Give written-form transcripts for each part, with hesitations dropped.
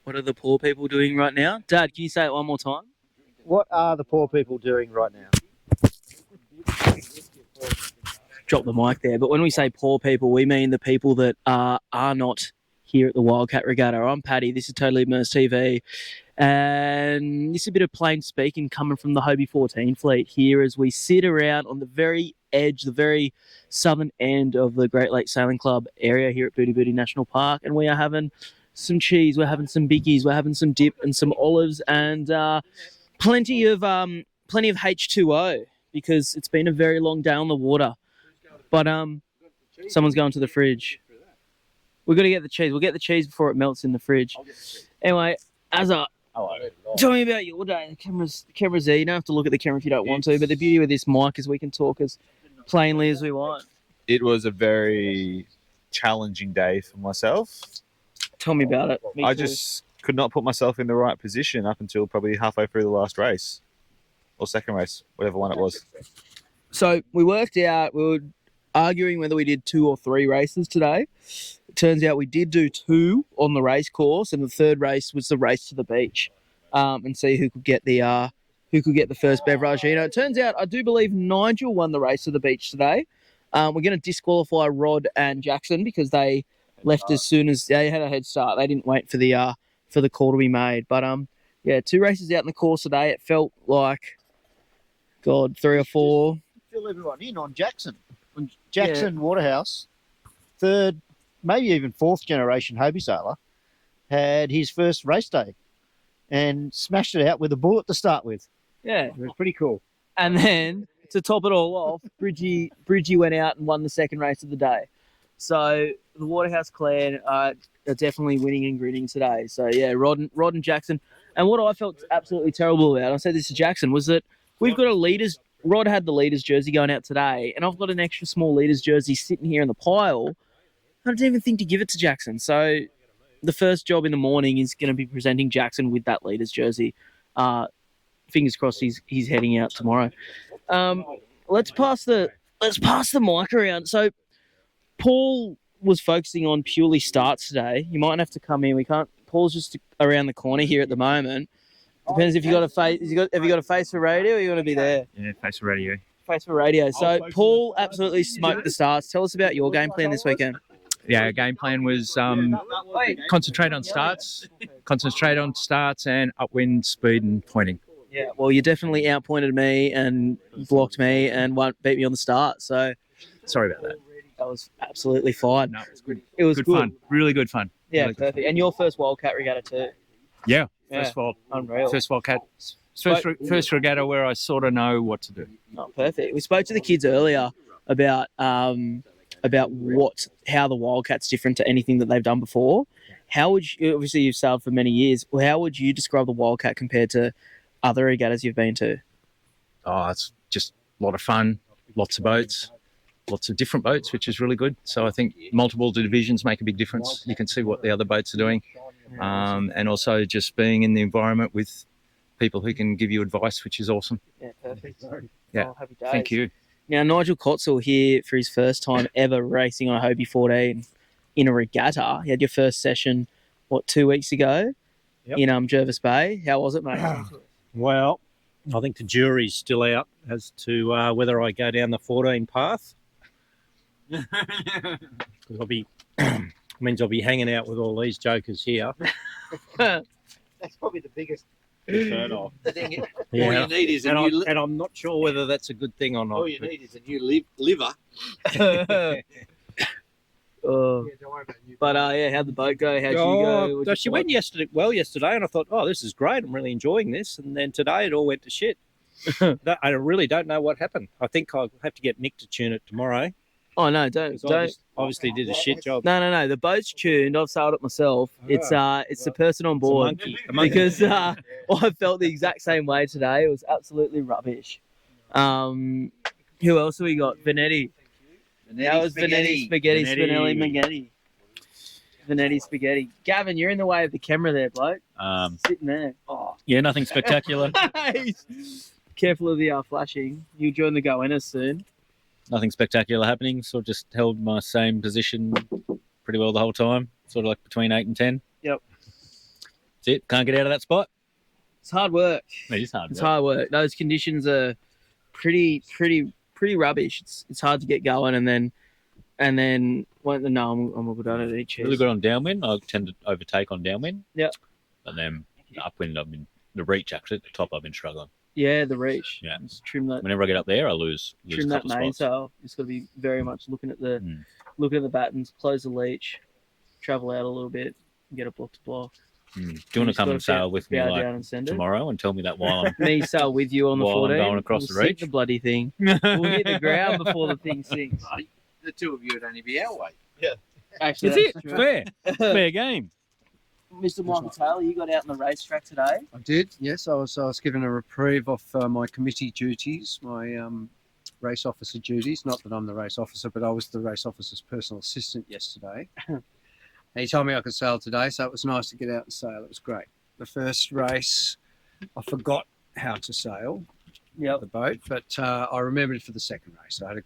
What are the poor people doing right now? Dad, can you say it one more time? What are the poor people doing right now? Drop the mic there. But when we say poor people, we mean the people that are not here at the Wildcat Regatta. I'm Paddy. This is Totally Immersed TV. And this is a bit of plain speaking coming from the Hobie 14 fleet here as we sit around on the very edge, the very southern end of the Great Lakes Sailing Club area here at Booty Booty National Park. And we are having some cheese, we're having some biggies, we're having some dip and some olives and plenty of H2O because it's been a very long day on the water. But someone's going to the fridge. We've got to get the cheese. We'll get the cheese before it melts in the fridge. Anyway, tell me about your day. The camera's there. You don't have to look at the camera if you don't want to. But the beauty with this mic is we can talk as plainly as we want. It was a very challenging day for myself. Tell me about it. I just could not put myself in the right position up until probably halfway through the last race. Or second race, whatever one it was. So we worked out, we were arguing whether we did 2 or 3 races today. It turns out we did do 2 on the race course, and the third race was the race to the beach, and see who could get the first beverage. You know, it turns out I do believe Nigel won the race to the beach today. We're going to disqualify Rod and Jackson because they left as soon as they had a head start. They didn't wait for the call to be made. But 2 races out in the course today. It felt like 3 or 4. Fill everyone in on Jackson. Waterhouse, third, maybe even 4th generation Hobie sailor, had his first race day and smashed it out with a bullet to start with. Yeah. It was pretty cool. And then to top it all off, Bridgie went out and won the second race of the day. So the Waterhouse clan are definitely winning and grinning today. So yeah, Rod and Jackson. And what I felt absolutely terrible about, I said this to Jackson, was that we've got Rod had the leaders jersey going out today, and I've got an extra small leaders jersey sitting here in the pile. I didn't even think to give it to Jackson. So the first job in the morning is going to be presenting Jackson with that leaders jersey. Fingers crossed he's heading out tomorrow. Let's pass the mic around. So Paul was focusing on purely starts today. You might have to come in. Paul's just around the corner here at the moment. Depends if you got a face. Have you got a face for radio, or you want to be there? Yeah, face for radio. Face for radio. So Paul absolutely smoked the starts. Tell us about your game plan this weekend. Yeah, our game plan was concentrate on starts and upwind, speed, and pointing. Yeah, well, you definitely outpointed me and blocked me and beat me on the start. So sorry about that. That was absolutely fine. No, it was good. It was good fun. Really good fun. Yeah, really perfect. And your first Wildcat Regatta too. Yeah. Unreal. First regatta where I sort of know what to do. Oh, perfect. We spoke to the kids earlier about how the Wildcat's different to anything that they've done before. How would you, obviously you've sailed for many years, how would you describe the Wildcat compared to other regattas you've been to? Oh, it's just a lot of fun, lots of boats, lots of different boats, which is really good. So I think multiple divisions make a big difference. You can see what the other boats are doing. And also just being in the environment with people who can give you advice, which is awesome. Yeah, perfect. Yeah, happy days. Thank you. Now, Nigel Kotzel here for his first time ever racing on a Hobie 14 in a regatta. You had your first session, 2 weeks ago in Jervis Bay. How was it, mate? Well, I think the jury's still out as to whether I go down the 14 path. Because I'll be hanging out with all these jokers here. That's probably the biggest concern of. Yeah. All you need is and I'm not sure whether that's a good thing or not. All you need is a new liver. But how'd the boat go? How'd you go? She went yesterday, and I thought, this is great. I'm really enjoying this. And then today it all went to shit. I really don't know what happened. I think I'll have to get Nick to tune it tomorrow. Oh no, don't. Obviously did a shit job. No. The boat's tuned. I've sailed it myself. It's the person on board. A monkey. Because I felt the exact same way today. It was absolutely rubbish. Who else have we got? Venetti. That was Venetti Spaghetti. Spinelli Magnetti. Venetti Spaghetti. Gavin, you're in the way of the camera there, bloke. Sitting there. Oh. Yeah, nothing spectacular. Careful of the flashing. You'll join the go-inners soon. Nothing spectacular happening. Sort of just held my same position pretty well the whole time. Sort of like between 8 and 10. Yep. That's it. Can't get out of that spot. It's hard work. It is hard. It's hard work. Those conditions are pretty rubbish. It's hard to get going, and then when I'm good at it. Really good on downwind. I tend to overtake on downwind. Yeah. And then upwind, I've been the reach actually at the top. I've been struggling. Yeah, the reach. Yeah. Just trim that. Whenever I get up there, I lose a Trim that couple spots. mainsail. It's got to be very much looking at the battens, close the leach, travel out a little bit, get a block to block. Do you want to come and sail with me down like and send it. tomorrow and tell me that while I'm Me sail with you on the While I'm 14. going across the We'll sink reach. the bloody thing. We'll hit the ground before the thing sinks. The two of you would only be our weight. Actually, That's it. that's true. Fair. Fair game. Mr. Michael Taylor, you got out on the racetrack today. I did, yes. I was given a reprieve off my committee duties, my race officer duties. Not that I'm the race officer, but I was the race officer's personal assistant yesterday. And he told me I could sail today, so it was nice to get out and sail. It was great. The first race, I forgot how to sail Yep. the boat, but I remembered it for the second race. I had a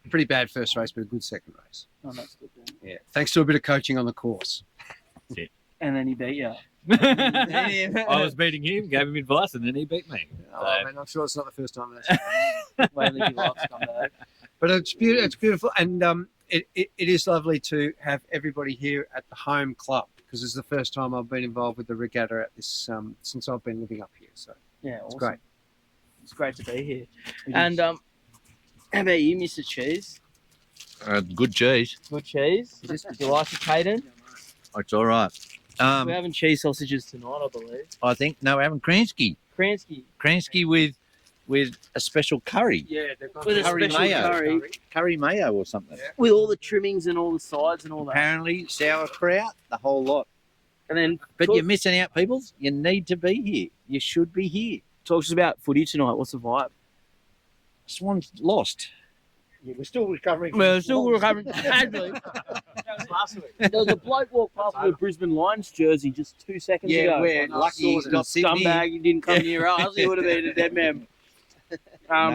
pretty bad first race, but a good second race. Oh, that's good then. Yeah, thanks to a bit of coaching on the course. And then he beat you. I was beating him, gave him advice, and then he beat me. Oh, man, I'm sure it's not the first time that's Wait till your life's come back. But it's beautiful. It's beautiful, and it is lovely to have everybody here at the home club because it's the first time I've been involved with the regatta at this since I've been living up here. So Yeah, it's awesome. great. It's great to be here. It And is. how about you, Mr. Cheese? Good cheese. Good cheese. Do you like it, Caden? It's all right. We're having cheese sausages tonight, I believe. I think no, we're having Kransky. Kransky. with a special curry. Yeah, they've got With a Curry special mayo. curry. Curry mayo or something. With all the trimmings and all the sides and all that. Apparently sauerkraut, the whole lot. And then But you're missing out, people. You need to be here. You should be here. talk to us about footy tonight. What's the vibe? Swan's lost. Yeah, we're still recovering. Well, still recovering. Actually, that was last week. There was a bloke walked past with a Brisbane Lions jersey just 2 seconds ago. we're lucky he's not Sydney. Scumbag, he didn't come near us. He would have been a dead man. No,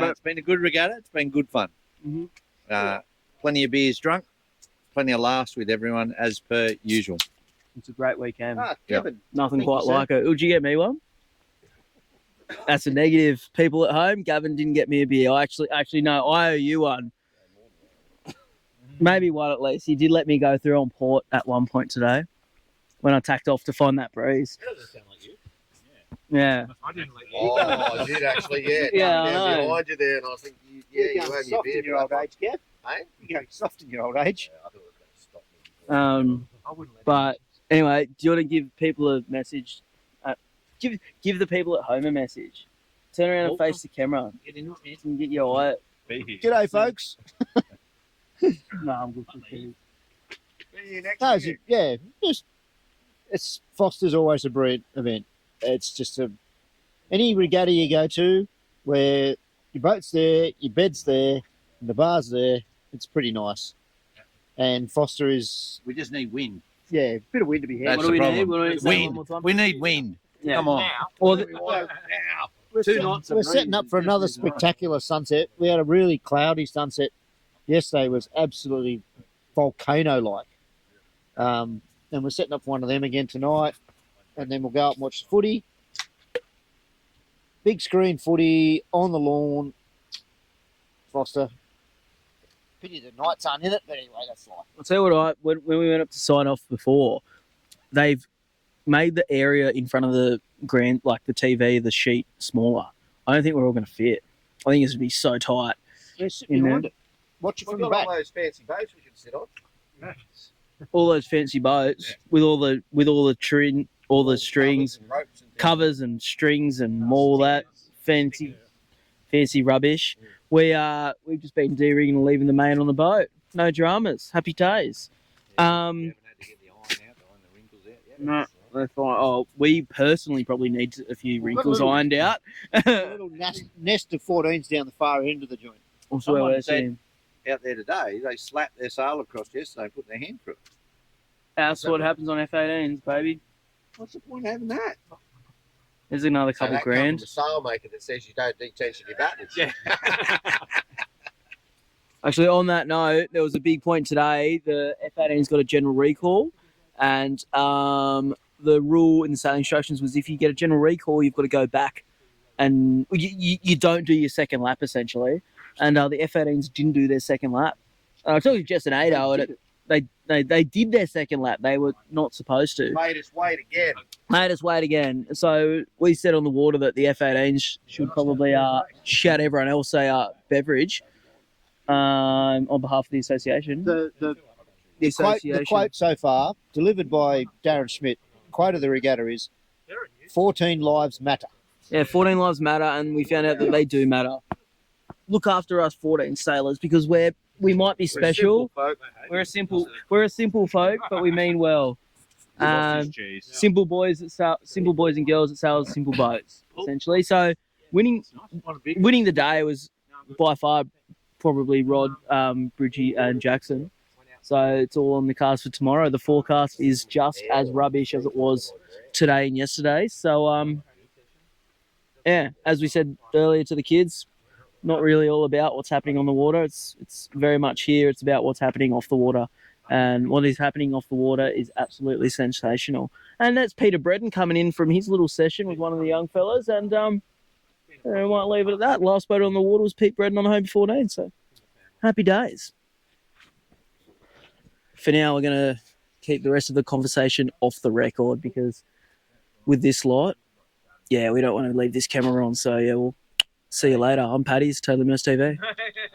But it's been a good regatta. It's been good fun. Mhm. Plenty of beers drunk. Plenty of laughs with everyone as per usual. it's a great weekend. Kevin. Nothing Thank quite you, sir. like it. Would you get me one? That's a negative. People at home, Gavin didn't get me a beer. Actually, no, I owe you one. Maybe one at least. He did let me go through on port at one point today when I tacked off to find that breeze. That doesn't sound like you. Yeah. I didn't let you. Oh, I did actually, yeah. Yeah, I Down know. behind you there, and I was thinking, You're you going owe me a soft beer. in your old brother. age, Kev. Hey? You're going soft in your old age. Yeah, I thought it was going to stop me. I wouldn't let But anyway, do you want to give people a message? Give the people at home a message. Turn around and face the camera. And get your eye. G'day, folks. No, I'm good for you. See you next No, year. it's Foster's always a brilliant event. It's just any regatta you go to where your boat's there, your bed's there, and the bar's there. It's pretty nice. And Foster is, We just need wind. a bit of wind to be had. That's What do the we problem. need? What do we need? Say it one Wind. more time. We need wind. Yeah. Come on. Or We're, Two set- knots of we're setting up breeze for is another definitely nice. spectacular sunset. We had a really cloudy sunset. Yesterday was absolutely volcano-like. And we're setting up for one of them again tonight. And then we'll go up and watch the footy. Big screen footy on the lawn. Foster. Pity the nights aren't in it, but anyway, that's life. I'll tell you what, when we went up to sign off before, they've made the area in front of the grand, like the TV, the sheet, smaller. I don't think we're all going to fit. I think it's going to be so tight. Yeah, sit In behind it. Watch it We've from the got back. all those fancy boats we can sit on. All those fancy boats with all the string, all the strings, Covers and ropes and things. covers and strings and all that fancy rubbish. We've just been de-rigging and leaving the main on the boat. No dramas. Happy days. You haven't had to get the iron out, the wrinkles out yet. No, that's fine. Oh, we personally probably need a few We've got a wrinkles little- ironed out. A little nest of 14s down the far end of the joint. Also, where Someone we're said- seeing. Out there today, they slapped their sail across yesterday and put their hand through it. That's what happens on F18s, baby. What's the point of having that? There's another So couple that comes grand. from a sail maker that says you don't detension your battens. Yeah. Actually, on that note, there was a big point today. The F18's got a general recall, and the rule in the sailing instructions was if you get a general recall, you've got to go back, and you don't do your second lap essentially. And the F18s didn't do their second lap. I told you just an 8-hour. They did their second lap. They were not supposed to. Made us wait again. Made us wait again. So we said on the water that the F18s should probably shout everyone else a beverage on behalf of the association. The quote so far, delivered by Darren Schmidt, quote of the regatta is 14 lives matter. Yeah, 14 lives matter, and we found out that they do matter. Look after us 14 sailors, because we might be special. We're a simple folk, but we mean well. Simple boys and girls that sail simple boats, essentially. So winning the day was by far probably Rod, Bridgie, and Jackson. So it's all on the cards for tomorrow. The forecast is just as rubbish as it was today and yesterday. So yeah, as we said earlier to the kids, not really all about what's happening on the water. It's very much here. It's about what's happening off the water. And what is happening off the water is absolutely sensational. And that's Peter Breton coming in from his little session with one of the young fellas. And I might leave it at that. Last boat on the water was Pete Breton on Hobie 14. So happy days. For now, we're going to keep the rest of the conversation off the record, because with this lot, yeah, we don't want to leave this camera on. So yeah, we'll see you later. I'm Paddy. It's Totally Immersed TV.